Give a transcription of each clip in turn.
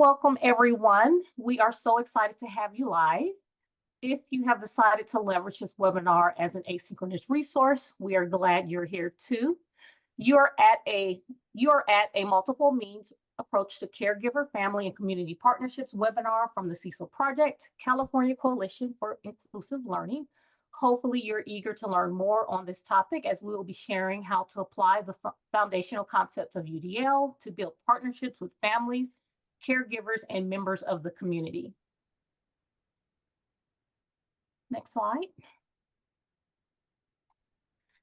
Welcome, everyone. We are so excited to have you live. If you have decided to leverage this webinar as an asynchronous resource, we are glad you're here too. You're at a multiple means approach to caregiver, family, and community partnerships webinar from the Cecil Project, California Coalition for Inclusive Learning. Hopefully you're eager to learn more on this topic, as we will be sharing how to apply the foundational concept of UDL to build partnerships with families, caregivers, and members of the community. Next slide.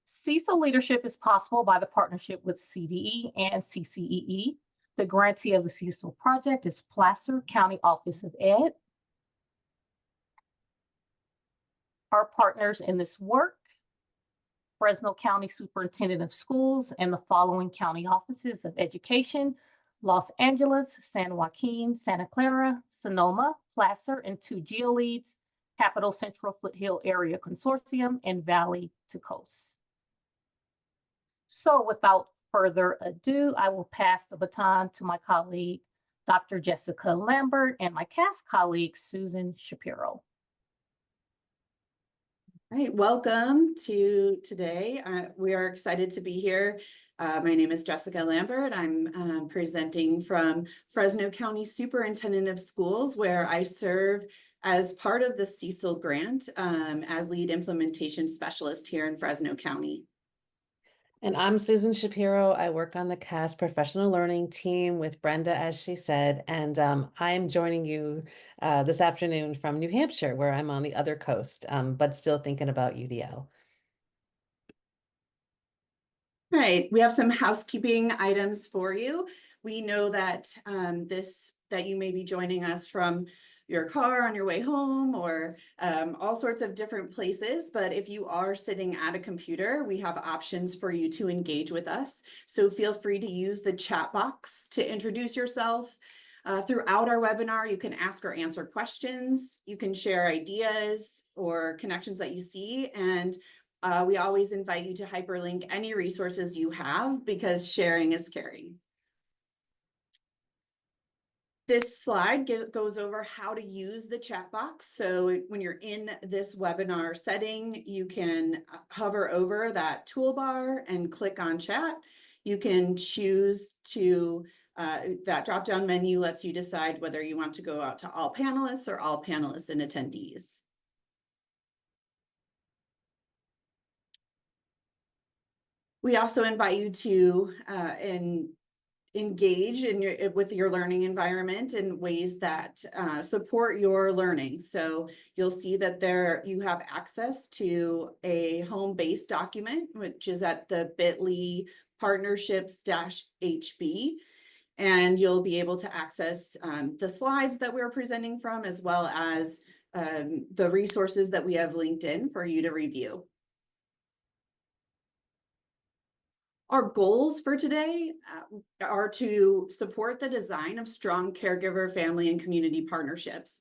Cecil leadership is possible by the partnership with CDE and CCEE. The grantee of the Cecil Project is Placer County Office of Ed. Our partners in this work: Fresno County Superintendent of Schools and the following county offices of education: Los Angeles, San Joaquin, Santa Clara, Sonoma, Placer, and 2 GeoLeads, Capital Central Foothill Area Consortium, and Valley to Coast. So without further ado, I will pass the baton to my colleague, Dr. Jessica Lambert, and my CAS colleague, Susan Shapiro. All right, welcome to today. We are excited to be here. My name is Jessica Lambert. I'm presenting from Fresno County Superintendent of Schools, where I serve as part of the Cecil grant as lead implementation specialist here in Fresno County. And I'm Susan Shapiro. I work on the CAS professional learning team with Brenda, as she said, and I'm joining you this afternoon from New Hampshire, where I'm on the other coast, but still thinking about UDL. All right, we have some housekeeping items for you. We know that that you may be joining us from your car on your way home, or all sorts of different places. But if you are sitting at a computer, we have options for you to engage with us. So feel free to use the chat box to introduce yourself. Throughout our webinar, you can ask or answer questions. You can share ideas or connections that you see. And we always invite you to hyperlink any resources you have, because sharing is caring. This slide goes over how to use the chat box. So when you're in this webinar setting, you can hover over that toolbar and click on chat. You can choose to, that drop-down menu lets you decide whether you want to go out to all panelists or all panelists and attendees. We also invite you to engage with your learning environment in ways that support your learning. So you'll see that you have access to a home-based document, which is at the bit.ly partnerships-HB. And you'll be able to access the slides that we're presenting from, as well as the resources that we have linked in for you to review. Our goals for today are to support the design of strong caregiver, family, and community partnerships.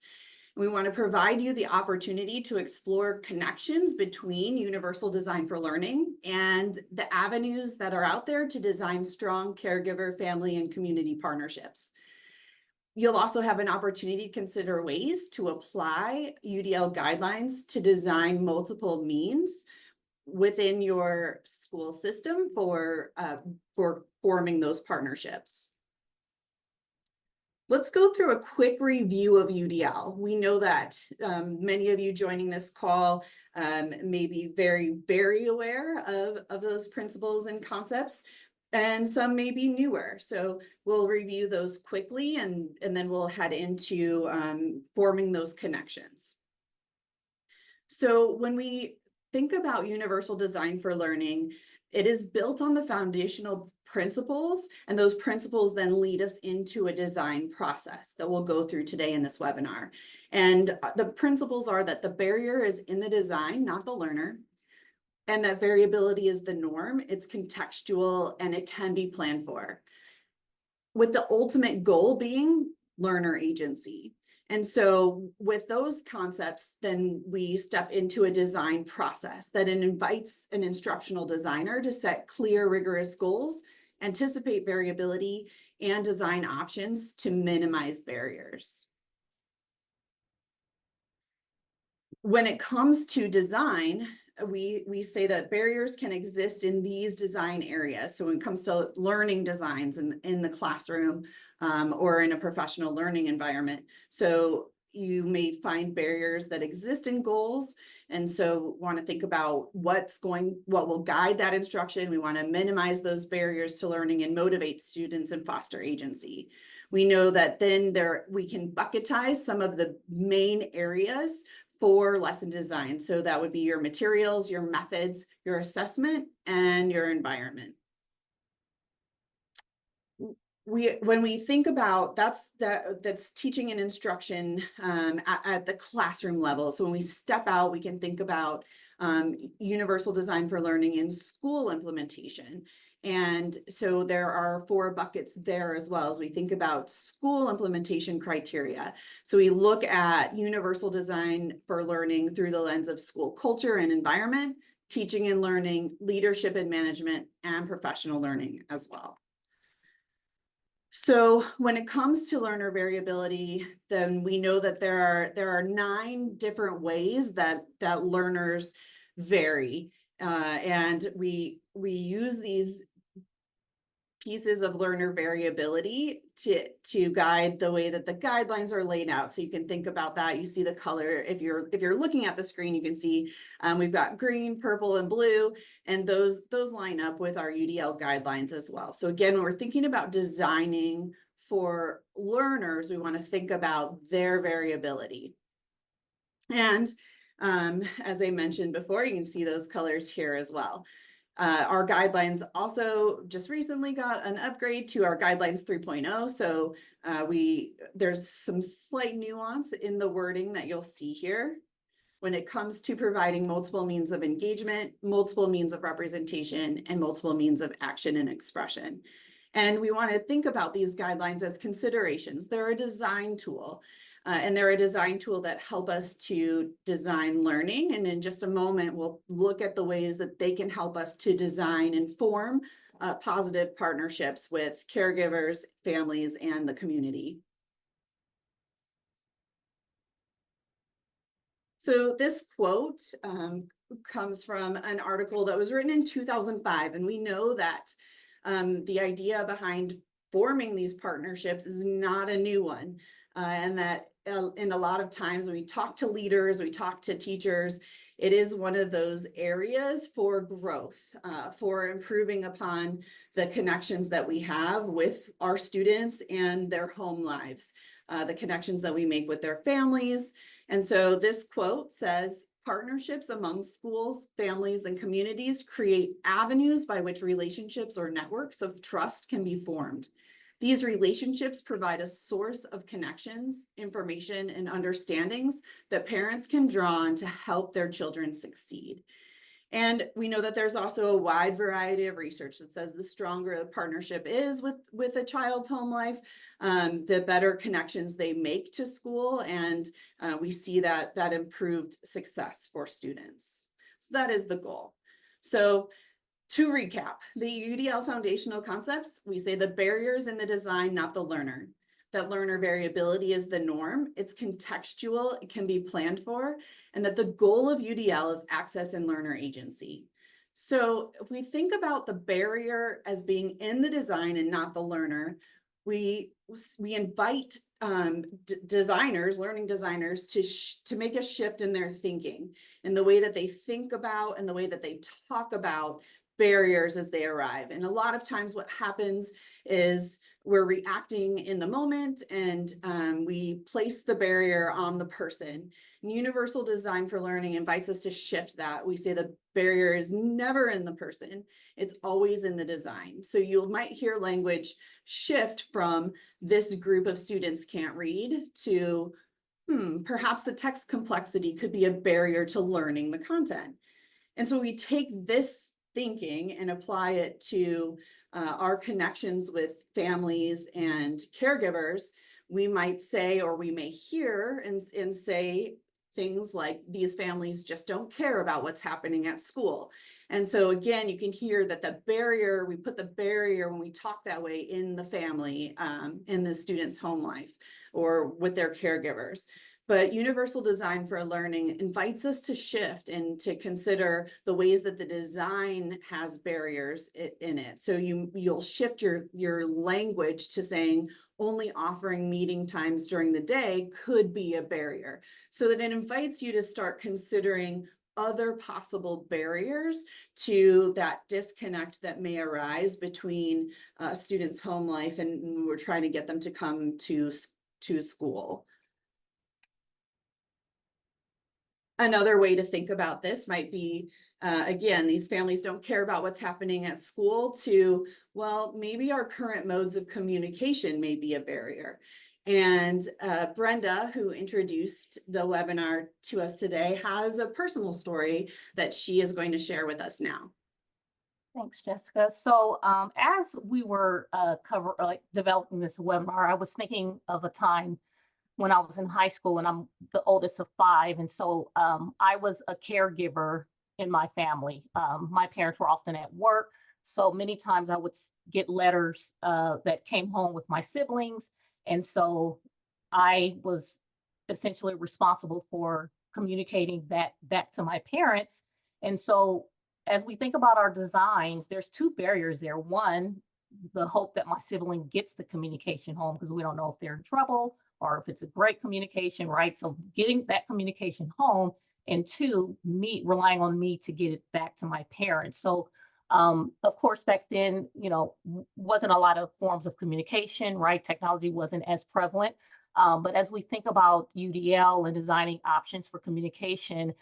We want to provide you the opportunity to explore connections between universal design for learning and the avenues that are out there to design strong caregiver, family, and community partnerships. You'll also have an opportunity to consider ways to apply UDL guidelines to design multiple means within your school system for forming those partnerships. Let's go through a quick review of UDL. We know that many of you joining this call may be very, very aware of those principles and concepts, and some may be newer. So we'll review those quickly, and then we'll head into forming those connections. So when we think about universal design for learning, it is built on the foundational principles, and those principles then lead us into a design process that we'll go through today in this webinar. And the principles are that the barrier is in the design, not the learner, and that variability is the norm. It's contextual and it can be planned for, with the ultimate goal being learner agency. And so with those concepts, then we step into a design process that invites an instructional designer to set clear, rigorous goals, anticipate variability, and design options to minimize barriers. When it comes to design, we say that barriers can exist in these design areas. So when it comes to learning designs in the classroom or in a professional learning environment. So you may find barriers that exist in goals. And so want to think about what will guide that instruction. We want to minimize those barriers to learning and motivate students and foster agency. We know that then we can bucketize some of the main areas for lesson design. So that would be your materials, your methods, your assessment, and your environment. When we think about that's teaching and instruction at the classroom level. So when we step out, we can think about universal design for learning in school implementation. And so there are 4 buckets there as well as we think about school implementation criteria. So we look at universal design for learning through the lens of school culture and environment, teaching and learning, leadership and management, and professional learning as well. So when it comes to learner variability, then we know that there are 9 different ways that learners vary. And we use these pieces of learner variability to guide the way that the guidelines are laid out. So you can think about that. You see the color. If you're looking at the screen, you can see we've got green, purple, and blue, and those line up with our UDL guidelines as well. So again, when we're thinking about designing for learners, we want to think about their variability. And as I mentioned before, you can see those colors here as well. Our guidelines also just recently got an upgrade to our guidelines 3.0. So there's some slight nuance in the wording that you'll see here when it comes to providing multiple means of engagement, multiple means of representation, and multiple means of action and expression. And we want to think about these guidelines as considerations. They're a design tool. And they're a design tool that help us to design learning. And in just a moment, we'll look at the ways that they can help us to design and form positive partnerships with caregivers, families, and the community. So this quote comes from an article that was written in 2005. And we know that the idea behind forming these partnerships is not a new one. And that in a lot of times when we talk to leaders, we talk to teachers, it is one of those areas for growth, for improving upon the connections that we have with our students and their home lives, the connections that we make with their families. And so this quote says, "Partnerships among schools, families, and communities create avenues by which relationships or networks of trust can be formed. These relationships provide a source of connections, information, and understandings that parents can draw on to help their children succeed." And we know that there's also a wide variety of research that says the stronger the partnership is with a child's home life, the better connections they make to school. And we see that improved success for students. So that is the goal. So to recap, the UDL foundational concepts, we say the barriers in the design, not the learner. That learner variability is the norm, it's contextual, it can be planned for, and that the goal of UDL is access and learner agency. So if we think about the barrier as being in the design and not the learner, we invite designers, learning designers, to make a shift in their thinking, in the way that they think about and the way that they talk about barriers as they arrive. And a lot of times what happens is we're reacting in the moment and we place the barrier on the person. And universal design for learning invites us to shift that. We say the barrier is never in the person, it's always in the design. So you might hear language shift from this group of students can't read to perhaps the text complexity could be a barrier to learning the content. And so we take this thinking and apply it to our connections with families and caregivers. We might say, or we may hear and say things like these families just don't care about what's happening at school. And so again, you can hear that the barrier, we put the barrier when we talk that way in the family, in the student's home life or with their caregivers. But universal design for learning invites us to shift and to consider the ways that the design has barriers in it. So you'll shift your language to saying only offering meeting times during the day could be a barrier. So that it invites you to start considering other possible barriers to that disconnect that may arise between a student's home life and we're trying to get them to come to school. Another way to think about this might be, again, these families don't care about what's happening at school to, well, maybe our current modes of communication may be a barrier. And Brenda, who introduced the webinar to us today, has a personal story that she is going to share with us now. Thanks, Jessica. So as we were developing this webinar, I was thinking of a time when I was in high school, and I'm the oldest of 5. And so I was a caregiver in my family. My parents were often at work. So many times I would get letters that came home with my siblings. And so I was essentially responsible for communicating that back to my parents. And so as we think about our designs, there's 2 barriers there. One, the hope that my sibling gets the communication home because we don't know if they're in trouble or if it's a great communication, right? So getting that communication home, and 2, me relying on me to get it back to my parents. So of course, back then, wasn't a lot of forms of communication, right? Technology wasn't as prevalent. But as we think about UDL and designing options for communication,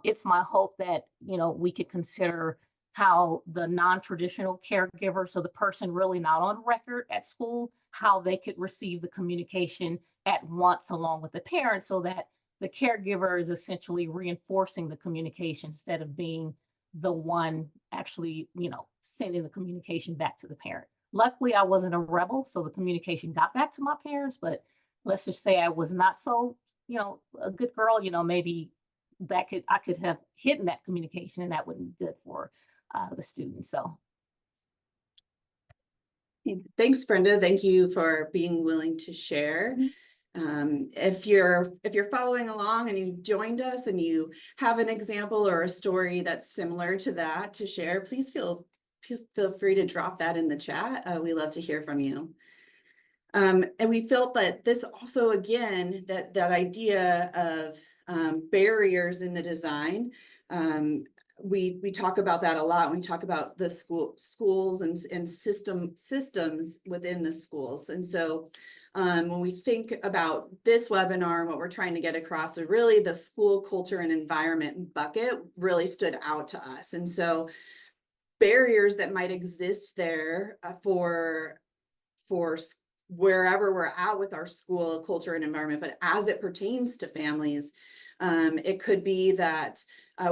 it's my hope that, we could consider how the non-traditional caregiver, so the person really not on record at school, how they could receive the communication at once along with the parent, so that the caregiver is essentially reinforcing the communication instead of being the one actually, sending the communication back to the parent. Luckily, I wasn't a rebel, so the communication got back to my parents, but let's just say I was not so, a good girl, maybe I could have hidden that communication, and that wouldn't be good for the students. So thanks, Brenda. Thank you for being willing to share. If you're following along and you've joined us and you have an example or a story that's similar to that to share, please feel free to drop that in the chat. We love to hear from you. And we felt that this also, again, that idea of barriers in the design, we talk about that a lot when we talk about the schools and systems within the schools. And so when we think about this webinar, what we're trying to get across is really the school culture and environment bucket really stood out to us. And so barriers that might exist there for wherever we're at with our school culture and environment, but as it pertains to families, it could be that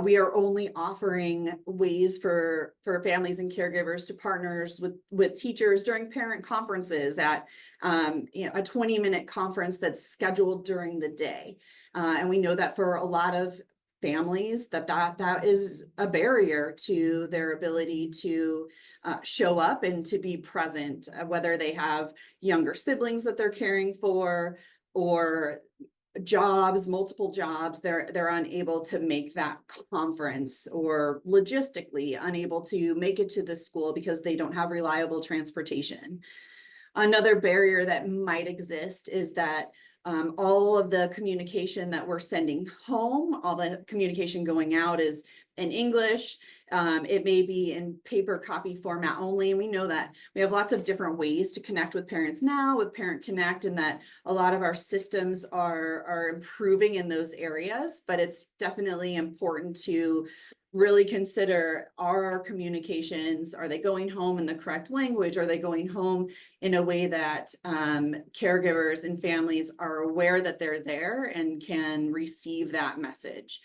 we are only offering ways for families and caregivers to partners with teachers during parent conferences at a 20-minute conference that's scheduled during the day. And we know that for a lot of families that is a barrier to their ability to show up and to be present, whether they have younger siblings that they're caring for or multiple jobs, they're unable to make that conference, or logistically unable to make it to the school because they don't have reliable transportation. Another barrier that might exist is that all of the communication that we're sending home, all the communication going out is in English. It may be in paper copy format only. And we know that we have lots of different ways to connect with parents now with Parent Connect, and that a lot of our systems are improving in those areas, but it's definitely important to really consider our communications. Are they going home in the correct language? Are they going home in a way that caregivers and families are aware that they're there and can receive that message?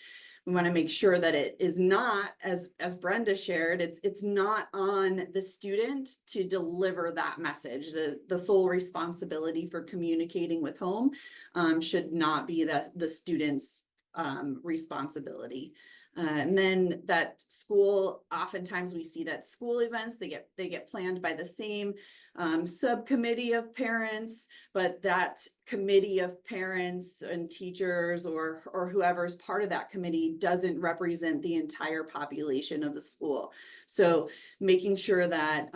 We want to make sure that it is not, as Brenda shared, it's not on the student to deliver that message. The sole responsibility for communicating with home should not be the student's responsibility. And then that school, oftentimes we see that school events, they get planned by the same subcommittee of parents, but that committee of parents and teachers or whoever's part of that committee doesn't represent the entire population of the school. So making sure that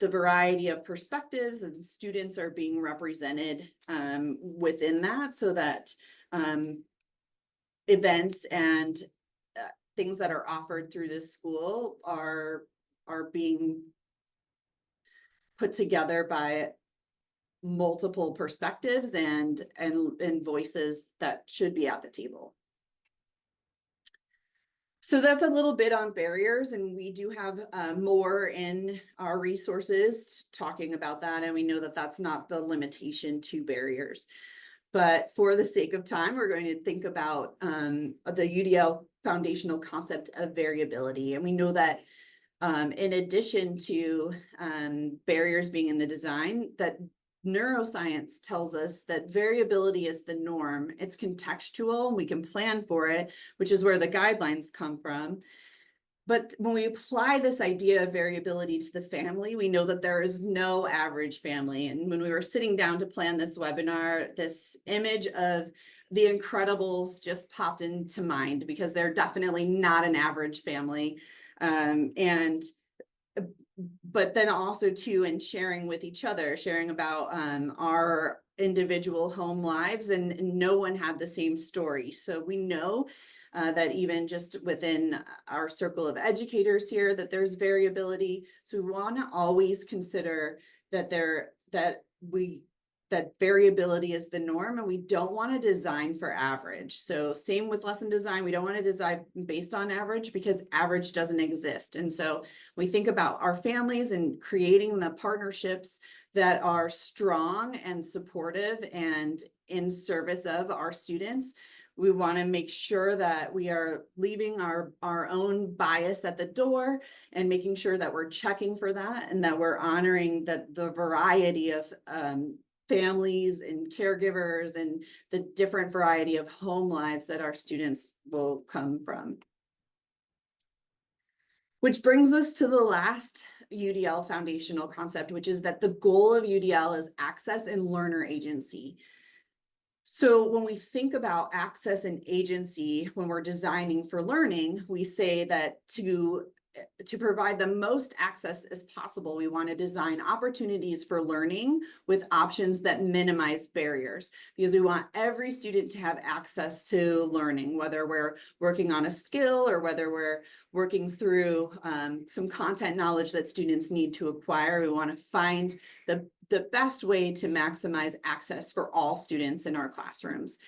the variety of perspectives and students are being represented within that, so that events and things that are offered through this school are being put together by multiple perspectives and voices that should be at the table. So that's a little bit on barriers, and we do have more in our resources talking about that, and we know that that's not the limitation to barriers. But for the sake of time, we're going to think about the UDL foundational concept of variability. And we know that in addition to barriers being in the design, that neuroscience tells us that variability is the norm. It's contextual, and we can plan for it, which is where the guidelines come from. But when we apply this idea of variability to the family, we know that there is no average family. And when we were sitting down to plan this webinar, this image of the Incredibles just popped into mind, because they're definitely not an average family. But then also too, in sharing with each other, sharing about our individual home lives, and no one had the same story. So we know that even just within our circle of educators here, that there's variability. So we want to always consider that that variability is the norm, and we don't want to design for average. So same with lesson design, we don't want to design based on average, because average doesn't exist. And so we think about our families and creating the partnerships that are strong and supportive and in service of our students. We want to make sure that we are leaving our own bias at the door, and making sure that we're checking for that, and that we're honoring that the variety of families and caregivers and the different variety of home lives that our students will come from. Which brings us to the last UDL foundational concept, which is that the goal of UDL is access and learner agency. So when we think about access and agency, when we're designing for learning, we say that to provide the most access as possible, we want to design opportunities for learning with options that minimize barriers, because we want every student to have access to learning, whether we're working on a skill or whether we're working through some content knowledge that students need to acquire. We want to find the best way to maximize access for all students in our classrooms.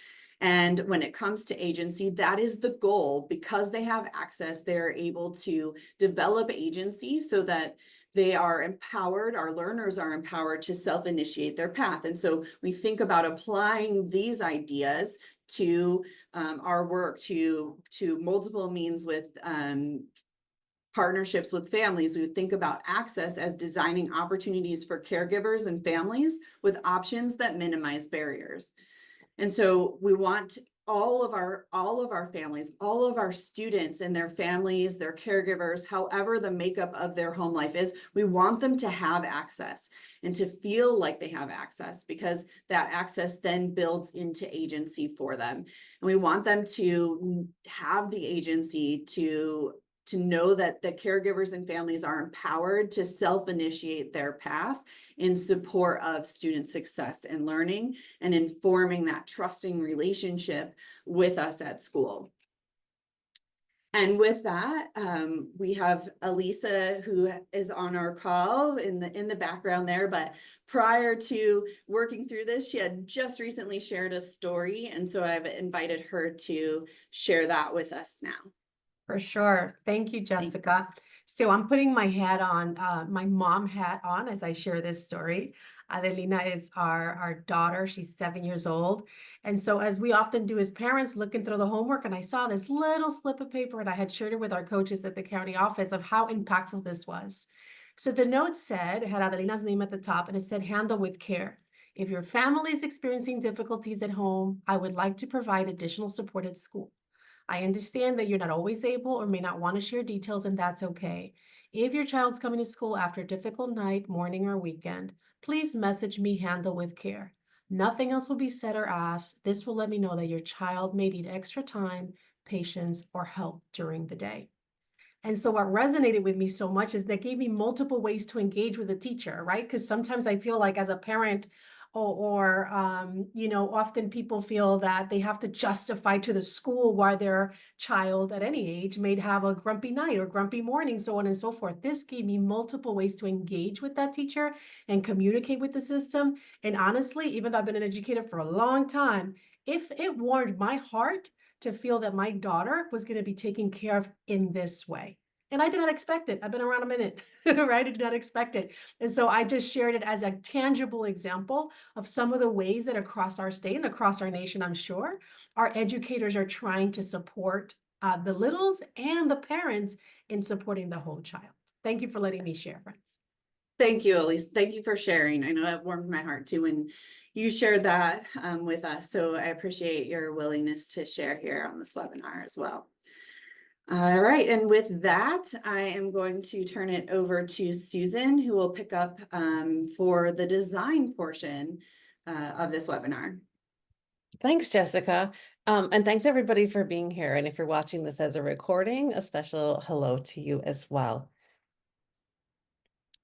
And when it comes to agency, that is the goal. Because they have access, they're able to develop agency so that they are empowered, our learners are empowered to self-initiate their path. And so we think about applying these ideas to our work, to multiple means with partnerships with families. We would think about access as designing opportunities for caregivers and families with options that minimize barriers. And so we want all of our families, all of our students and their families, their caregivers, however the makeup of their home life is, we want them to have access and to feel like they have access, because that access then builds into agency for them. And we want them to have the agency to know that the caregivers and families are empowered to self-initiate their path in support of student success and learning, and informing that trusting relationship with us at school. And with that, we have Elisa, who is on our call in the background there. But prior to working through this, she had just recently shared a story, and so I've invited her to share that with us now. For sure. Thank you, Jessica. So I'm putting my hat on, my mom hat on as I share this story. Adelina is our daughter. She's 7 years old. And so as we often do as parents, looking through the homework, and I saw this little slip of paper, and I had shared it with our coaches at the county office of how impactful this was. So the note said, it had Adelina's name at the top, and it said, handle with care. If your family is experiencing difficulties at home, I would like to provide additional support at school. I understand that you're not always able or may not want to share details, and that's okay. If your child's coming to school after a difficult night, morning, or weekend, please message me Handle with Care. Nothing else will be said or asked. This will let me know that your child may need extra time, patience, or help during the day. And so what resonated with me so much is that gave me multiple ways to engage with a teacher, right? Because sometimes I feel like as a parent often people feel that they have to justify to the school why their child at any age may have a grumpy night or grumpy morning, so on and so forth. This gave me multiple ways to engage with that teacher and communicate with the system. And honestly, even though I've been an educator for a long time, if it warmed my heart to feel that my daughter was going to be taken care of in this way. And I did not expect it. I've been around a minute, right? I did not expect it. And so I just shared it as a tangible example of some of the ways that across our state and across our nation, I'm sure, our educators are trying to support the littles and the parents in supporting the whole child. Thank you for letting me share, friends. Thank you, Elise. Thank you for sharing. I know it warmed my heart too when you shared that with us. So I appreciate your willingness to share here on this webinar as well. All right, and with that, I am going to turn it over to Susan, who will pick up for the design portion of this webinar. Thanks, Jessica. And thanks everybody for being here. And if you're watching this as a recording, a special hello to you as well.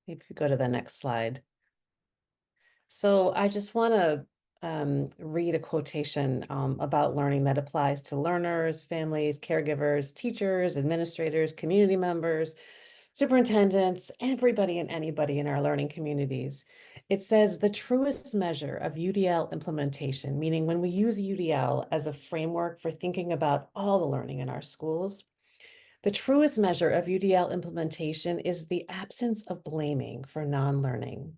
If you go to the next slide. So I just want to read a quotation about learning that applies to learners, families, caregivers, teachers, administrators, community members, superintendents, everybody and anybody in our learning communities. It says the truest measure of UDL implementation, meaning when we use UDL as a framework for thinking about all the learning in our schools, the truest measure of UDL implementation is the absence of blaming for non-learning.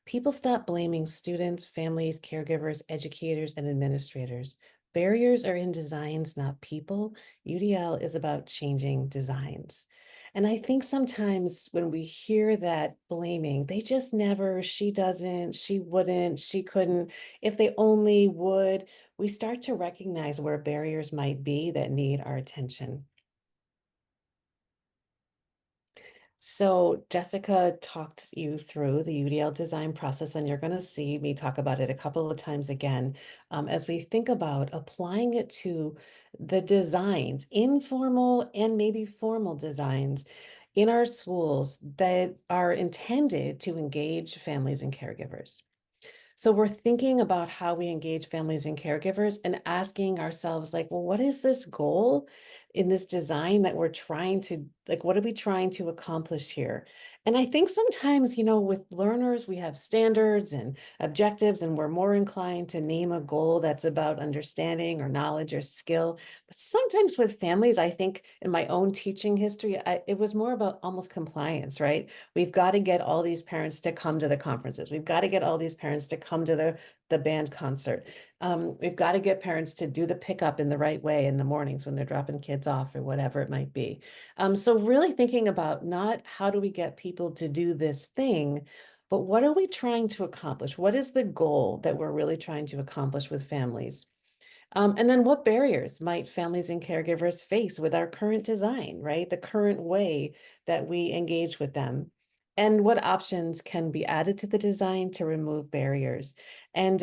People stop blaming students, families, caregivers, educators, and administrators. Barriers are in designs, not people. UDL is about changing designs. And I think sometimes when we hear that blaming, they just never, she doesn't, she wouldn't, she couldn't, if they only would, we start to recognize where barriers might be that need our attention. So Jessica talked you through the UDL design process, and you're going to see me talk about it a couple of times again as we think about applying it to the designs, informal and maybe formal designs in our schools that are intended to engage families and caregivers. So we're thinking about how we engage families and caregivers and asking ourselves, like, well, what is this goal in this design that we're trying to, like, what are we trying to accomplish here? And I think sometimes, with learners, we have standards and objectives, and we're more inclined to name a goal that's about understanding or knowledge or skill. But sometimes with families, I think in my own teaching history, it was more about almost compliance, right? We've got to get all these parents to come to the conferences. We've got to get all these parents to come to the band concert. We've got to get parents to do the pickup in the right way in the mornings when they're dropping kids off or whatever it might be. So really thinking about not how do we get people to do this thing, but what are we trying to accomplish? What is the goal that we're really trying to accomplish with families? And then what barriers might families and caregivers face with our current design, right? The current way that we engage with them. And what options can be added to the design to remove barriers? And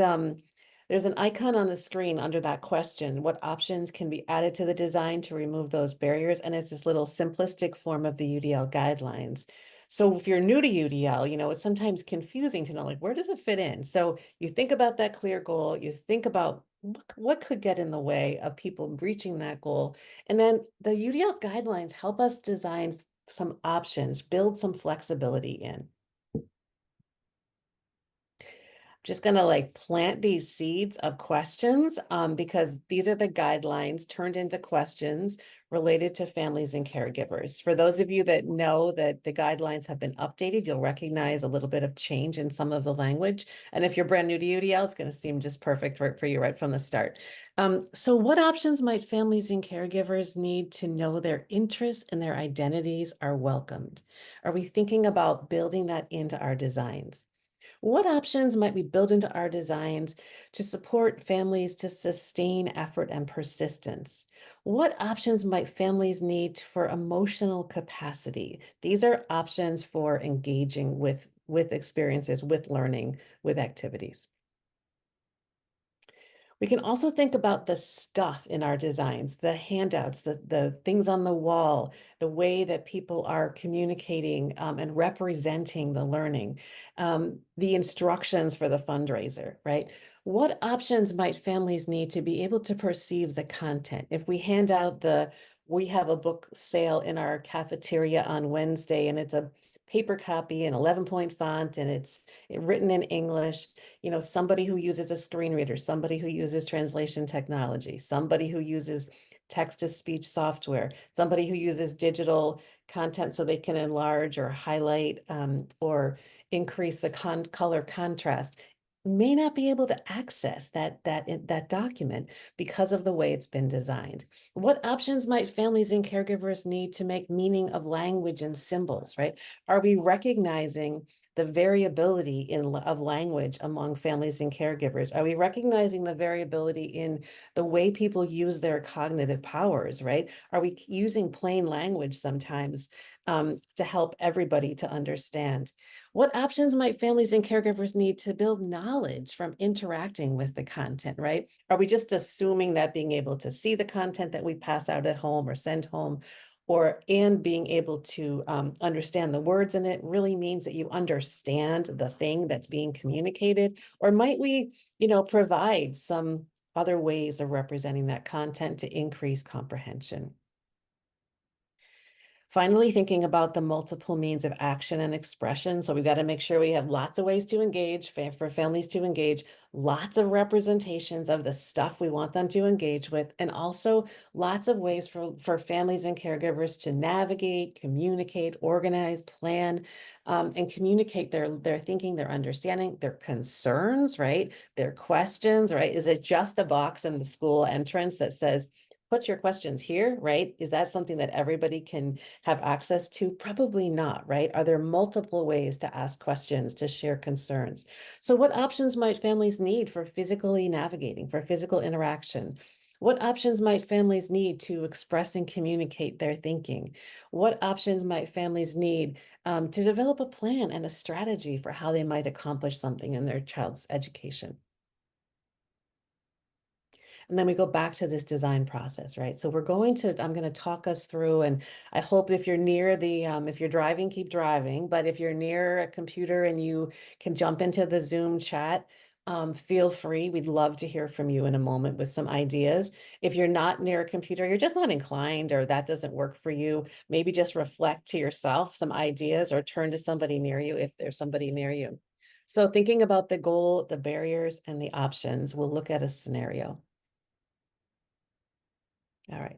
there's an icon on the screen under that question, what options can be added to the design to remove those barriers? And it's this little simplistic form of the UDL guidelines. So if you're new to UDL, it's sometimes confusing to know, like, where does it fit in? So you think about that clear goal, you think about what could get in the way of people reaching that goal. And then the UDL guidelines help us design some options, build some flexibility in. Just going to plant these seeds of questions because these are the guidelines turned into questions related to families and caregivers. For those of you that know that the guidelines have been updated, you'll recognize a little bit of change in some of the language. And if you're brand new to UDL, it's going to seem just perfect for you right from the start. So what options might families and caregivers need to know their interests and their identities are welcomed? Are we thinking about building that into our designs? What options might we build into our designs to support families to sustain effort and persistence? What options might families need for emotional capacity? These are options for engaging with experiences, with learning, with activities. We can also think about the stuff in our designs, the handouts, the things on the wall, the way that people are communicating and representing the learning, the instructions for the fundraiser, right? What options might families need to be able to perceive the content? If we hand out we have a book sale in our cafeteria on Wednesday, and it's a paper copy in 11-point font, and it's written in English. Somebody who uses a screen reader, somebody who uses translation technology, somebody who uses text-to-speech software, somebody who uses digital content so they can enlarge or highlight or increase the color contrast, may not be able to access that document because of the way it's been designed. What options might families and caregivers need to make meaning of language and symbols, right? Are we recognizing the variability of language among families and caregivers? Are we recognizing the variability in the way people use their cognitive powers, right? Are we using plain language sometimes to help everybody to understand? What options might families and caregivers need to build knowledge from interacting with the content, right? Are we just assuming that being able to see the content that we pass out at home or send home and being able to understand the words in it really means that you understand the thing that's being communicated? Or might we, provide some other ways of representing that content to increase comprehension? Finally, thinking about the multiple means of action and expression. So we've got to make sure we have lots of ways to engage, for families to engage, lots of representations of the stuff we want them to engage with, and also lots of ways for families and caregivers to navigate, communicate, organize, plan, and communicate their thinking, their understanding, their concerns, right? Their questions, right? Is it just a box in the school entrance that says, put your questions here, right? Is that something that everybody can have access to? Probably not, right? Are there multiple ways to ask questions, to share concerns? So what options might families need for physically navigating, for physical interaction? What options might families need to express and communicate their thinking? What options might families need to develop a plan and a strategy for how they might accomplish something in their child's education? And then we go back to this design process, right? So I'm going to talk us through, and I hope if you're near if you're driving, keep driving, but if you're near a computer and you can jump into the Zoom chat, feel free. We'd love to hear from you in a moment with some ideas. If you're not near a computer, you're just not inclined, or that doesn't work for you, maybe just reflect to yourself some ideas or turn to somebody near you if there's somebody near you. So thinking about the goal, the barriers, and the options, we'll look at a scenario. All right.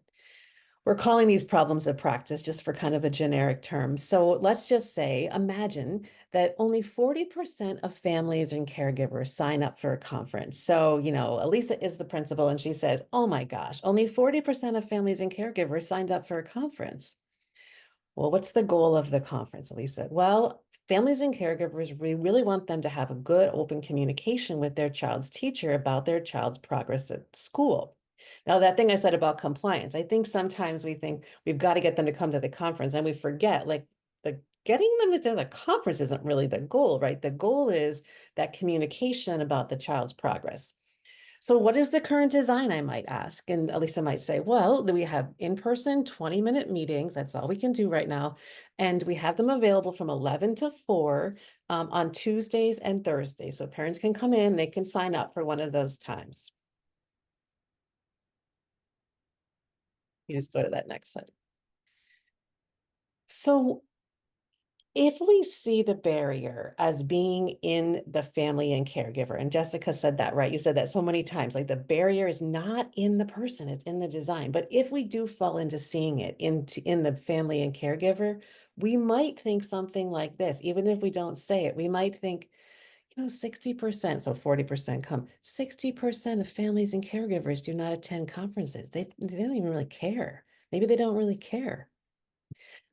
We're calling these problems of practice just for kind of a generic term. So let's just say, imagine that only 40% of families and caregivers sign up for a conference. So, Elisa is the principal and she says, oh my gosh, only 40% of families and caregivers signed up for a conference. Well, what's the goal of the conference, Elisa? Well, families and caregivers, we really want them to have a good open communication with their child's teacher about their child's progress at school. Now, that thing I said about compliance, I think sometimes we think we've got to get them to come to the conference and we forget, like, getting them to the conference isn't really the goal, right? The goal is that communication about the child's progress. So what is the current design, I might ask? And Elisa might say, well, we have in-person 20-minute meetings. That's all we can do right now. And we have them available from 11 to 4 on Tuesdays and Thursdays. So parents can come in, they can sign up for one of those times. You just go to that next slide. So if we see the barrier as being in the family and caregiver, and Jessica said that, right? You said that so many times, like the barrier is not in the person, it's in the design. But if we do fall into seeing it in the family and caregiver, we might think something like this. Even if we don't say it, we might think, 60%, so 40% come, 60% of families and caregivers do not attend conferences. They don't even really care. Maybe they don't really care.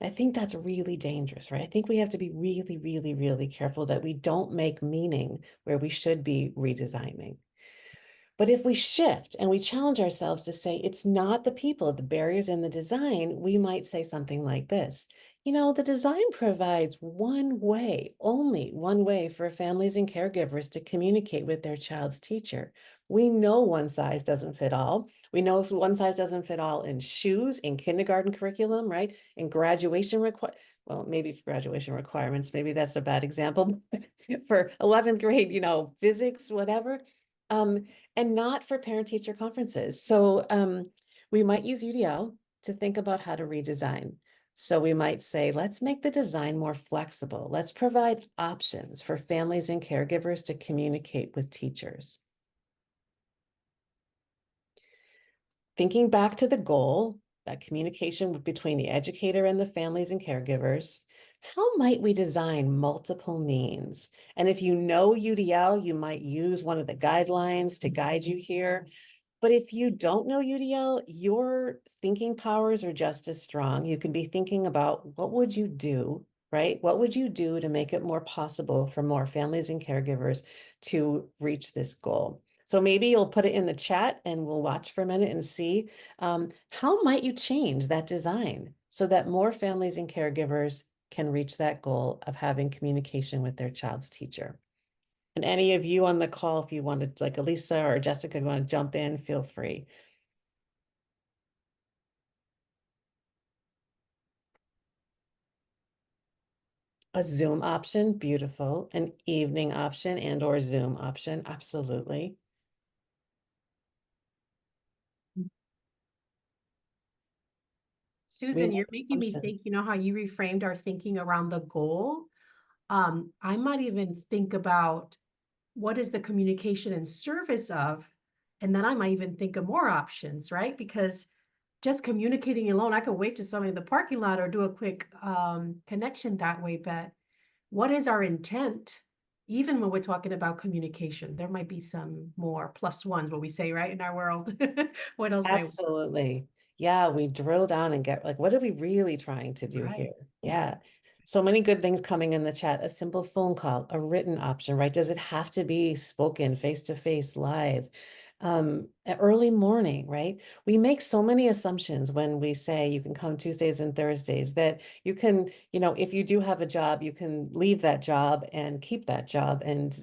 I think that's really dangerous, right? I think we have to be really, really, really careful that we don't make meaning where we should be redesigning. But if we shift and we challenge ourselves to say it's not the people, the barriers in the design, we might say something like this. The design provides one way, only one way for families and caregivers to communicate with their child's teacher. We know one size doesn't fit all. We know one size doesn't fit all in shoes, in kindergarten curriculum, right? In well, maybe for graduation requirements, maybe that's a bad example. For 11th grade, physics, whatever. And not for parent-teacher conferences. So we might use UDL to think about how to redesign. So we might say, let's make the design more flexible. Let's provide options for families and caregivers to communicate with teachers. Thinking back to the goal, that communication between the educator and the families and caregivers, how might we design multiple means? And if you know UDL, you might use one of the guidelines to guide you here. But if you don't know UDL, your thinking powers are just as strong. You can be thinking about what would you do, right? What would you do to make it more possible for more families and caregivers to reach this goal? So maybe you'll put it in the chat and we'll watch for a minute and see how might you change that design so that more families and caregivers can reach that goal of having communication with their child's teacher. And any of you on the call, if you wanted, like Elisa or Jessica, if you want to jump in, feel free. A Zoom option, beautiful. An evening option and or Zoom option, absolutely. Susan, you're making me think, how you reframed our thinking around the goal. I might even think about what is the communication in service of, and then I might even think of more options, right? Because just communicating alone, I could wait to somebody in the parking lot or do a quick connection that way. But what is our intent? Even when we're talking about communication, there might be some more plus ones, what we say, right, in our world. What else might Absolutely. Yeah, we drill down and get like, what are we really trying to do Right. here? Yeah. So many good things coming in the chat. A simple phone call, a written option, right? Does it have to be spoken face to face live? Early morning, right? We make so many assumptions when we say you can come Tuesdays and Thursdays that you can, if you do have a job, you can leave that job and keep that job and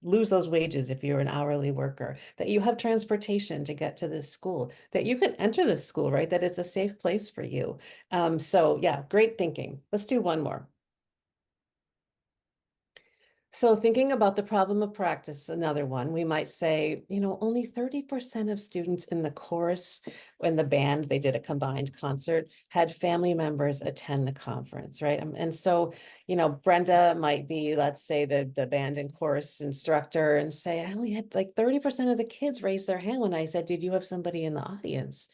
lose those wages if you're an hourly worker, that you have transportation to get to this school, that you can enter this school, right? That it's a safe place for you. So yeah, great thinking. Let's do one more. So thinking about the problem of practice, another one, we might say, only 30% of students in the chorus, in the band, they did a combined concert, had family members attend the conference, right? And so, Brenda might be, let's say, the band and chorus instructor and say, I only had like 30% of the kids raise their hand when I said, did you have somebody in the audience?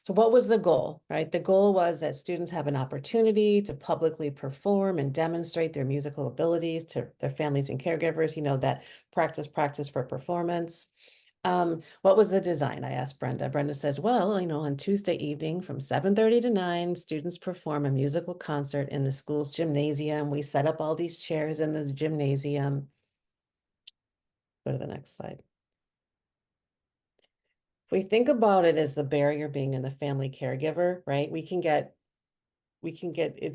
So what was the goal, right? The goal was that students have an opportunity to publicly perform and demonstrate their musical abilities to their families and caregivers, that practice for performance. What was the design? I asked Brenda. Brenda says, well, on Tuesday evening from 7:30 to 9, students perform a musical concert in the school's gymnasium. We set up all these chairs in the gymnasium. Go to the next slide. If we think about it as the barrier being in the family caregiver, right? It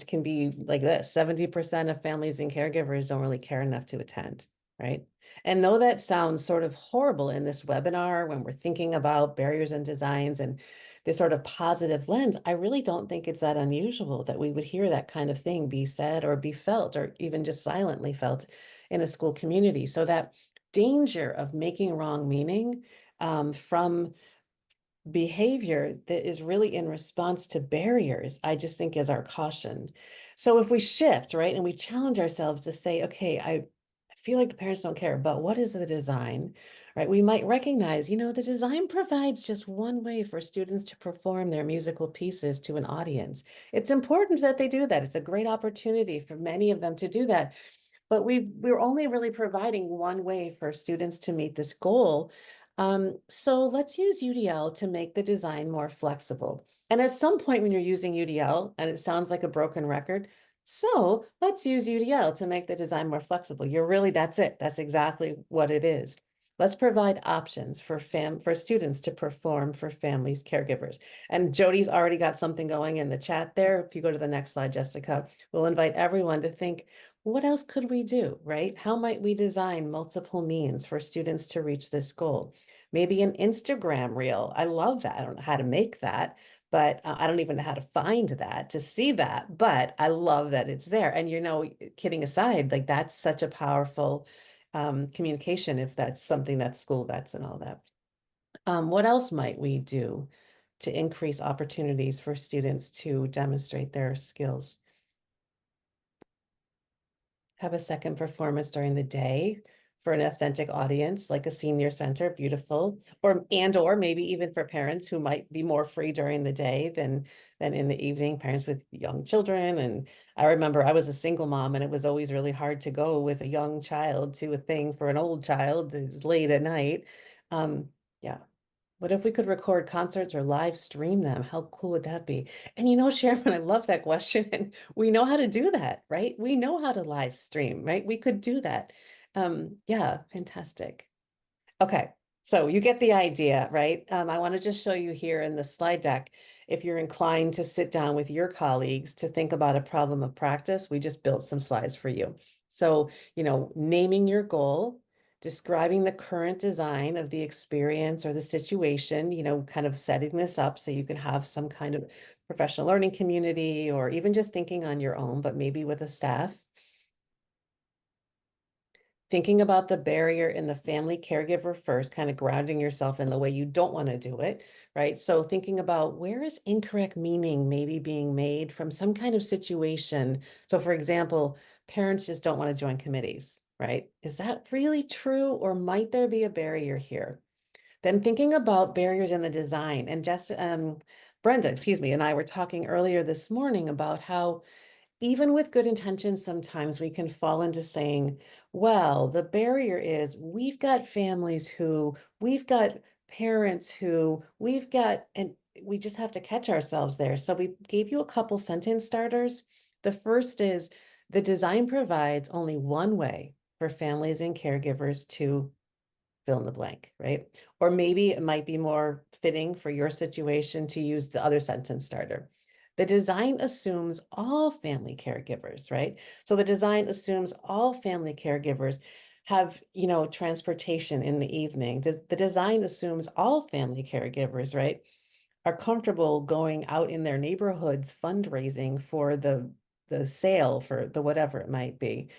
can be like this, 70% of families and caregivers don't really care enough to attend, right? And though that sounds sort of horrible in this webinar when we're thinking about barriers and designs and this sort of positive lens, I really don't think it's that unusual that we would hear that kind of thing be said or be felt or even just silently felt in a school community. So that danger of making wrong meaning from behavior that is really in response to barriers, I just think is our caution. So if we shift, right, and we challenge ourselves to say, okay, I feel like the parents don't care, but what is the design, right? We might recognize, the design provides just one way for students to perform their musical pieces to an audience. It's important that they do that. It's a great opportunity for many of them to do that. But we're only really providing one way for students to meet this goal. So let's use UDL to make the design more flexible. And at some point when you're using UDL, and it sounds like a broken record, so let's use UDL to make the design more flexible. That's it. That's exactly what it is. Let's provide options for students to perform for families, caregivers. And Jody's already got something going in the chat there. If you go to the next slide, Jessica, we'll invite everyone to think, what else could we do, right? How might we design multiple means for students to reach this goal? Maybe an Instagram reel. I love that. I don't know how to make that, but I don't even know how to find that to see that, but I love that it's there. And, kidding aside, like that's such a powerful communication if that's something that school vets and all that. What else might we do to increase opportunities for students to demonstrate their skills? Have a second performance during the day for an authentic audience, like a senior center, beautiful, or maybe even for parents who might be more free during the day than in the evening, parents with young children. And I remember I was a single mom, and it was always really hard to go with a young child to a thing for an old child. It was late at night. Yeah. What if we could record concerts or live stream them? How cool would that be? And Sharon, I love that question. And we know how to do that, right? We know how to live stream, right? We could do that. Yeah, fantastic. Okay, so you get the idea, right? I want to just show you here in the slide deck, if you're inclined to sit down with your colleagues to think about a problem of practice, we just built some slides for you. So, naming your goal, describing the current design of the experience or the situation, kind of setting this up so you can have some kind of professional learning community, or even just thinking on your own, but maybe with a staff. Thinking about the barrier in the family caregiver first, kind of grounding yourself in the way you don't want to do it, right? So thinking about where is incorrect meaning maybe being made from some kind of situation. So for example, parents just don't want to join committees, right? Is that really true, or might there be a barrier here? Then thinking about barriers in the design, and Brenda, excuse me, and I were talking earlier this morning about how even with good intentions, sometimes we can fall into saying, well, the barrier is we've got we've got parents and we just have to catch ourselves there. So we gave you a couple sentence starters. The first is, the design provides only one way for families and caregivers to fill in the blank, right? Or maybe it might be more fitting for your situation to use the other sentence starter. The design assumes all family caregivers, right? So the design assumes all family caregivers have, transportation in the evening. The design assumes all family caregivers, right, are comfortable going out in their neighborhoods fundraising for the sale, for the whatever it might be.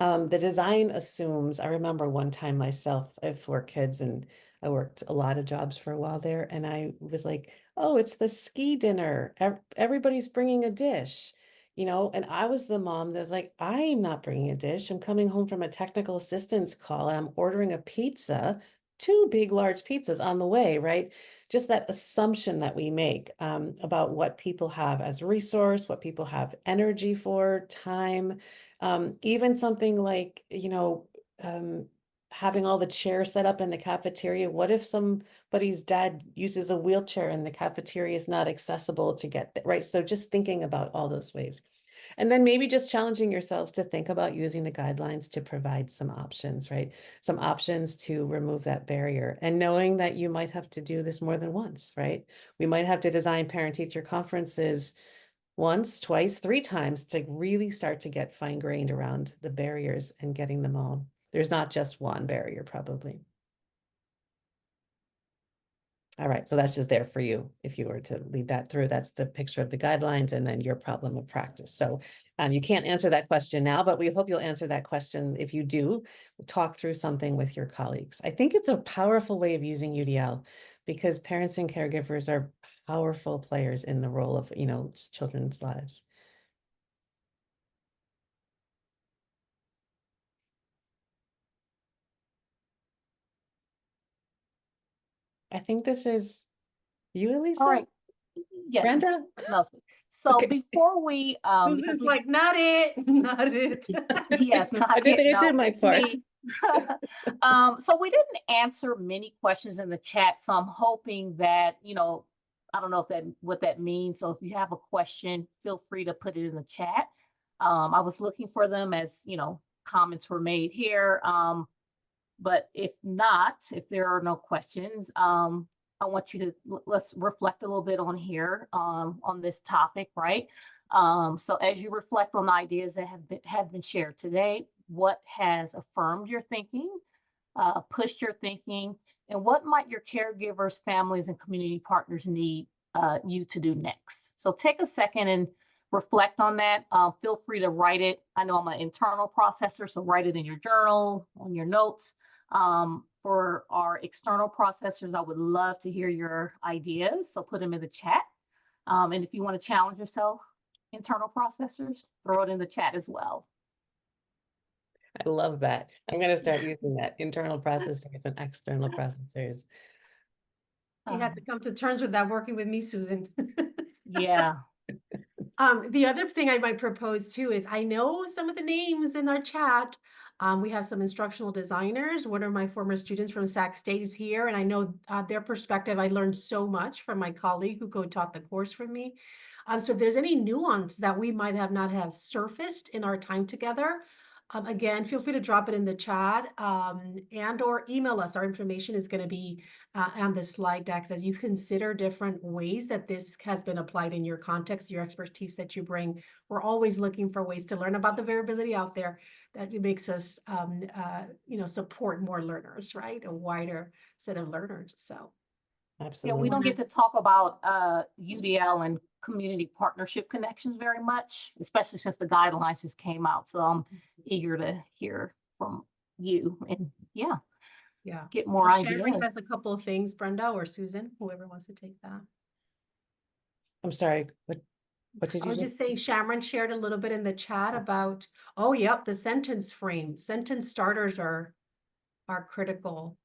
The design assumes, I remember one time myself, I have 4 kids and I worked a lot of jobs for a while there, and I was like, oh, it's the ski dinner. Everybody's bringing a dish, and I was the mom that was like, I'm not bringing a dish. I'm coming home from a technical assistance call and I'm ordering a pizza, 2 big, large pizzas on the way, right? Just that assumption that we make about what people have as resource, what people have energy for, time, even something like, having all the chairs set up in the cafeteria. What if somebody's dad uses a wheelchair and the cafeteria is not accessible to get there, right? So just thinking about all those ways. And then maybe just challenging yourselves to think about using the guidelines to provide some options, right? Some options to remove that barrier, and knowing that you might have to do this more than once, right? We might have to design parent-teacher conferences once, twice, 3 times to really start to get fine-grained around the barriers and getting them all. There's not just one barrier, probably. All right, so that's just there for you. If you were to lead that through, that's the picture of the guidelines and then your problem of practice. So you can't answer that question now, but we hope you'll answer that question. If you do, talk through something with your colleagues. I think it's a powerful way of using UDL because parents and caregivers are powerful players in the role of, children's lives. I think this is you, Elisa. All right. Yes. Brenda? Lovely. So Okay. before we Susan's like, not it, not it. yes, not I did my it's part. me. So we didn't answer many questions in the chat, so I'm hoping that, I don't know if that what that means. So if you have a question, feel free to put it in the chat. I was looking for them as, comments were made here. But if not, if there are no questions, I want you to let's reflect a little bit on here, on this topic, right? So as you reflect on the ideas that have been shared today, what has affirmed your thinking, pushed your thinking, and what might your caregivers, families, and community partners need you to do next? So take a second and reflect on that. Feel free to write it. I know I'm an internal processor, so write it in your journal, on your notes. For our external processors, I would love to hear your ideas, so put them in the chat. And if you want to challenge yourself, internal processors, throw it in the chat as well. I love that. I'm going to start using that, internal processors and external processors. You had to come to terms with that working with me, Susan. Yeah. The other thing I might propose too is I know some of the names in our chat. We have some instructional designers. One of my former students from Sac State is here, and I know their perspective. I learned so much from my colleague who co-taught the course from me. So if there's any nuance that we might have not have surfaced in our time together, again, feel free to drop it in the chat and or email us. Our information is going to be on the slide decks as you consider different ways that this has been applied in your context, your expertise that you bring. We're always looking for ways to learn about the variability out there that makes us, support more learners, right? A wider set of learners. So. Yeah, Absolutely. we don't get to talk about UDL and community partnership connections very much, especially since the guidelines just came out. So I'm eager to hear from you and Yeah. get more So Sharon has ideas. a couple of things, Brenda or Susan, whoever wants to take that. I'm sorry, what did I you was just saying, Sharon shared a little bit in the chat about, oh, yep, the sentence frame. Sentence starters are critical.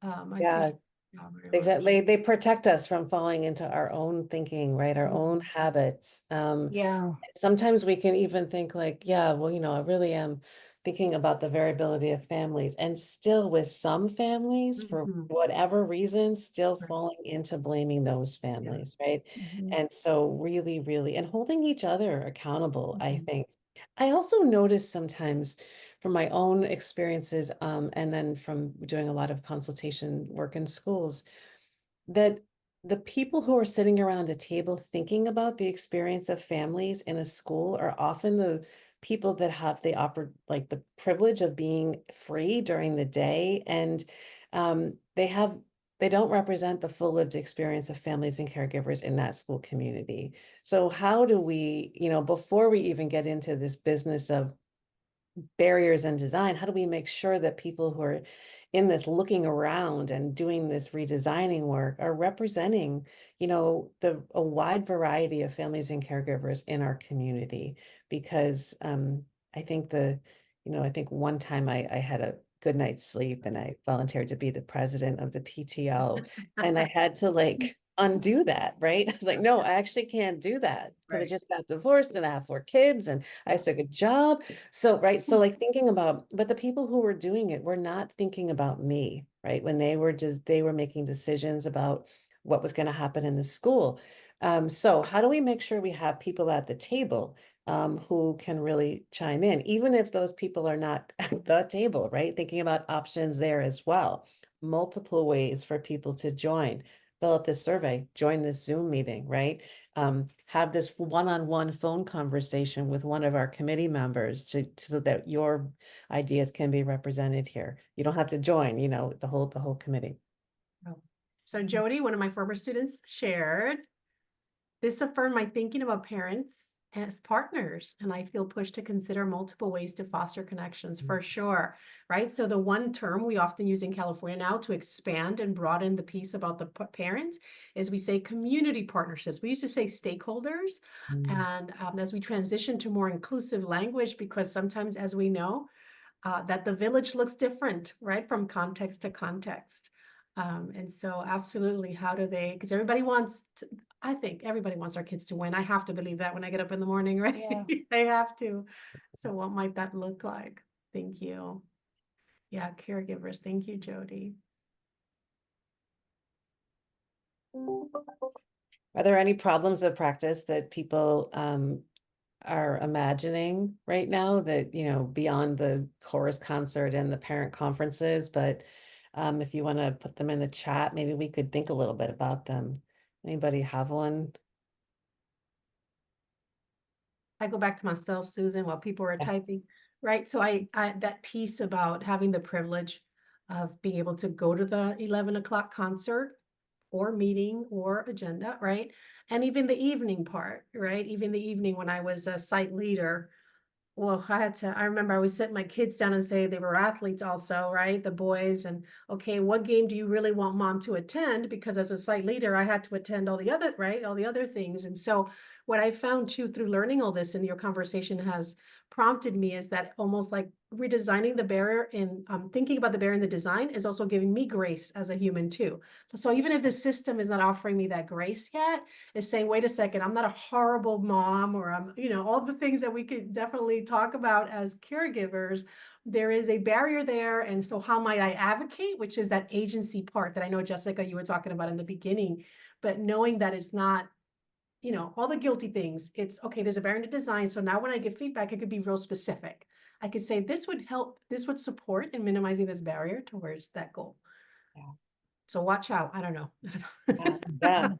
I Yeah, appreciate that very much. exactly. They protect us from falling into our own thinking, right? Our own habits. Yeah. Sometimes we can even think like, yeah, well, I really am thinking about the variability of families, and still with some families, for Mhm. whatever reason, still Right. falling into blaming those families, right? Mhm. And so really, really, and holding each other accountable, I Mhm. think. I also notice sometimes from my own experiences, and then from doing a lot of consultation work in schools, that the people who are sitting around a table thinking about the experience of families in a school are often the people that have the privilege of being free during the day, and they don't represent the full lived experience of families and caregivers in that school community. So how do we, before we even get into this business of barriers and design, how do we make sure that people who are in this looking around and doing this redesigning work are representing, a wide variety of families and caregivers in our community? Because I think I think one time I had a good night's sleep and I volunteered to be the president of the PTO, and I had to undo that, right? I was like, no, I actually can't do that because I Right. just got divorced and I have 4 kids and I took a job. So, right. So thinking about, but the people who were doing it were not thinking about me, right? When they were making decisions about what was going to happen in the school. So how do we make sure we have people at the table who can really chime in, even if those people are not at the table, right? Thinking about options there as well. Multiple ways for people to join. Fill out this survey, join this Zoom meeting, right? Have this one-on-one phone conversation with one of our committee members so that your ideas can be represented here. You don't have to join, the whole committee. So Jody, one of my former students, shared, this affirmed my thinking about parents as partners, and I feel pushed to consider multiple ways to foster connections for sure, right? So the one term we often use in California now to expand and broaden the piece about the parent is we say community partnerships. We used to say stakeholders, and as we transition to more inclusive language, because sometimes, as we know, that the village looks different, right, from context to context. And so absolutely, how do they, because I think everybody wants our kids to win. I have to believe that when I get up in the morning, right? Yeah. They have to. So what might that look like? Thank you. Yeah, caregivers. Thank you, Jody. Are there any problems of practice that people are imagining right now that, you know, beyond the chorus concert and the parent conferences, but if you want to put them in the chat, maybe we could think a little bit about them. Anybody have one? I go back to myself, Susan, while people are Yeah. typing, right? So I that piece about having the privilege of being able to go to the 11 o'clock concert or meeting or agenda, right? And even the evening part, right? Even the evening when I was a site leader, well, I remember I would sit my kids down and say they were athletes also, right? The boys, and okay, what game do you really want mom to attend? Because as a site leader, I had to attend all the other, right? All the other things. And so what I found too through learning all this, and your conversation has prompted me, is that almost like redesigning the barrier and thinking about the barrier in the design is also giving me grace as a human too. So even if the system is not offering me that grace yet, is saying, wait a second, I'm not a horrible mom, or I'm, you know, all the things that we could definitely talk about as caregivers. There is a barrier there. And so how might I advocate, which is that agency part that I know, Jessica, you were talking about in the beginning, but knowing that it's not, you know, all the guilty things. It's okay, there's a barrier to design. So now when I give feedback, it could be real specific. I could say this would help, this would support in minimizing this barrier towards that goal. Yeah. So watch out. I don't know.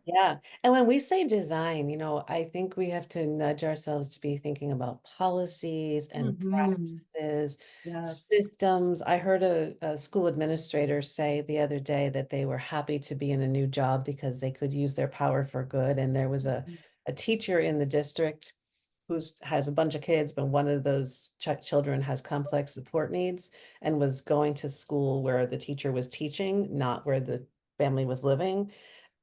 Yeah. And when we say design, you know, I think we have to nudge ourselves to be thinking about policies and Mhm. practices, Yes. systems. I heard a school administrator say the other day that they were happy to be in a new job because they could use their power for good. And there was a teacher in the district who's has a bunch of kids, but one of those children has complex support needs and was going to school where the teacher was teaching, not where the family was living.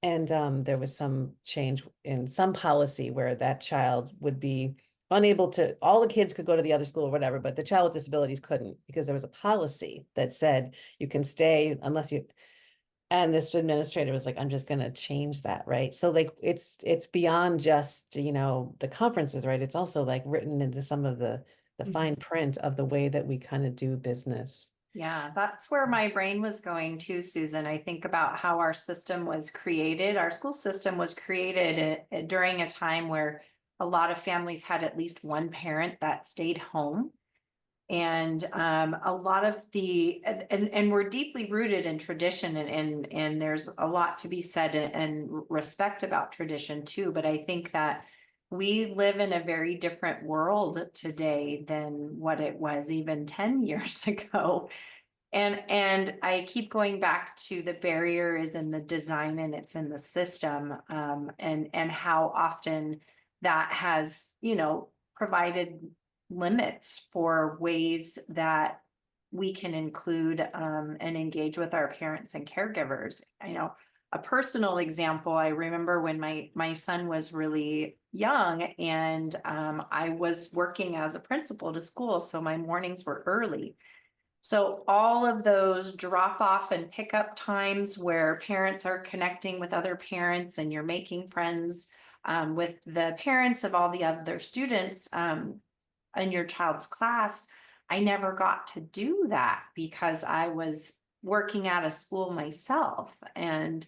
And there was some change in some policy where that child would be unable to, all the kids could go to the other school or whatever, but the child with disabilities couldn't because there was a policy that said you can stay unless you, and this administrator was like, I'm just going to change that, right? So like it's beyond just, you know, the conferences, right? It's also like written into some of the fine print of the way that we kind of do business. Yeah, that's where my brain was going to, Susan. I think about how our system was created. Our school system was created during a time where a lot of families had at least one parent that stayed home. And a lot of and we're deeply rooted in tradition, and there's a lot to be said and respect about tradition too. But I think that we live in a very different world today than what it was even 10 years ago. And I keep going back to the barrier is in the design and it's in the system, and how often that has, you know, provided limits for ways that we can include and engage with our parents and caregivers. You know, a personal example, I remember when my son was really young, and I was working as a principal to school, so my mornings were early. So all of those drop off and pick up times where parents are connecting with other parents and you're making friends with the parents of all the other students in your child's class, I never got to do that because I was working at a school myself, and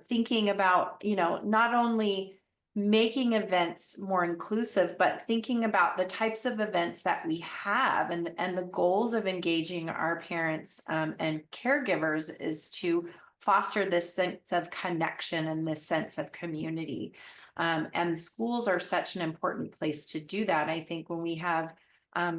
thinking about, you know, not only making events more inclusive, but thinking about the types of events that we have, and the goals of engaging our parents and caregivers is to foster this sense of connection and this sense of community. And schools are such an important place to do that. I think when we have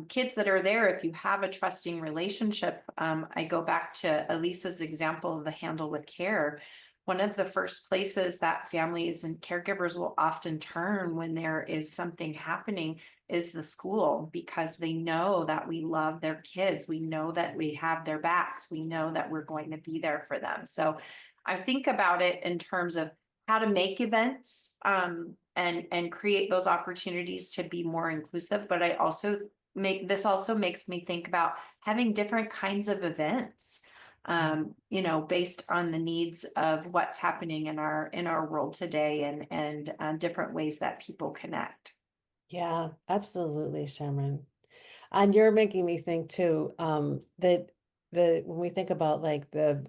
kids that are there, if you have a trusting relationship, I go back to Elisa's example of the Handle with Care. One of the first places that families and caregivers will often turn when there is something happening is the school, because they know that we love their kids. We know that we have their backs. We know that we're going to be there for them. So I think about it in terms of how to make events and create those opportunities to be more inclusive. But I also also makes me think about having different kinds of events, you know, based on the needs of what's happening in our world today, and different ways that people connect. Yeah, absolutely, Shamron. And you're making me think too, that when we think about like the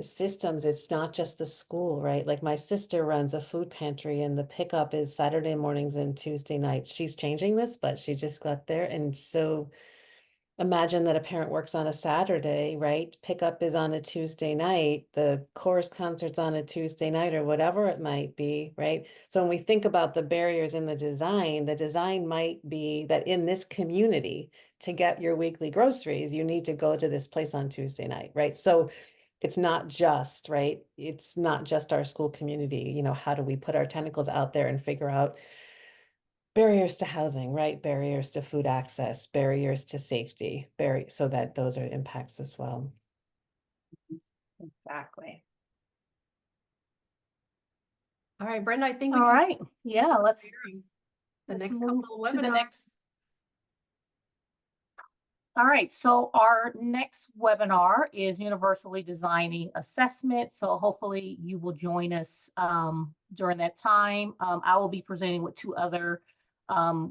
systems, it's not just the school, right? Like my sister runs a food pantry and the pickup is Saturday mornings and Tuesday nights. She's changing this, but she just got there. And so imagine that a parent works on a Saturday, right? Pickup is on a Tuesday night, the chorus concert's on a Tuesday night or whatever it might be, right? So when we think about the barriers in the design might be that in this community, to get your weekly groceries, you need to go to this place on Tuesday night, right? So it's not just, right? It's not just our school community, you know, how do we put our tentacles out there and figure out barriers to housing, right? Barriers to food access, barriers to safety, so that those are impacts as well. Exactly. All right, Brenda, I think we All can right, yeah, let's the let's next move couple of to the webinars. next. All right, so our next webinar is Universally Designing Assessment. So hopefully you will join us during that time. I will be presenting with 2 other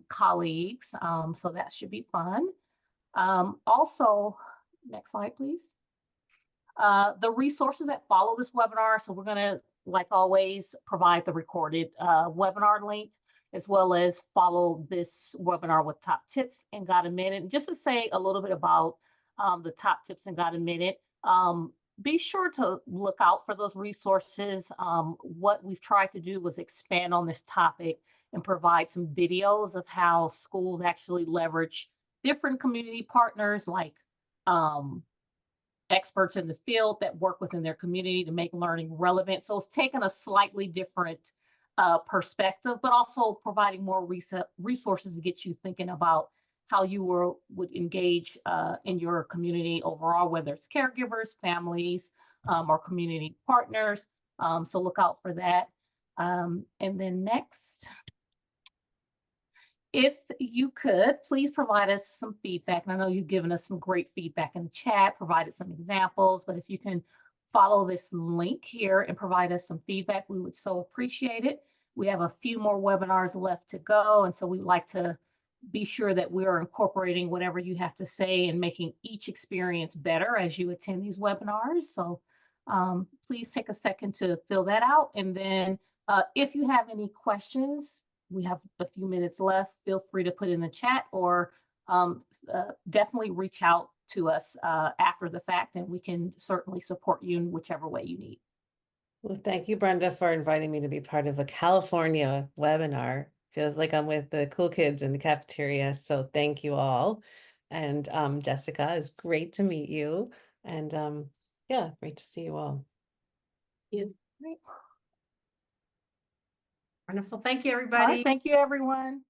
colleagues, so that should be fun. Also, next slide, please. The resources that follow this webinar. So we're going to, like always, provide the recorded webinar link, as well as follow this webinar with top tips in Got a Minute. And just to say a little bit about the top tips in Got a Minute, be sure to look out for those resources. What we've tried to do was expand on this topic and provide some videos of how schools actually leverage different community partners like experts in the field that work within their community to make learning relevant. So it's taken a slightly different perspective, but also providing more resources to get you thinking about how you would engage in your community overall, whether it's caregivers, families, or community partners. So look out for that. And then next, if you could, please provide us some feedback. And I know you've given us some great feedback in the chat, provided some examples, but if you can follow this link here and provide us some feedback, we would so appreciate it. We have a few more webinars left to go, and so we'd like to be sure that we are incorporating whatever you have to say and making each experience better as you attend these webinars. So please take a second to fill that out. And then if you have any questions, we have a few minutes left. Feel free to put in the chat or definitely reach out to us after the fact, and we can certainly support you in whichever way you need. Well, thank you, Brenda, for inviting me to be part of a California webinar. Feels like I'm with the cool kids in the cafeteria. So thank you all. And Jessica, it's great to meet you. And yeah, great to see you all. Yeah. Great. Wonderful. Thank you, All everybody. right, thank you, everyone.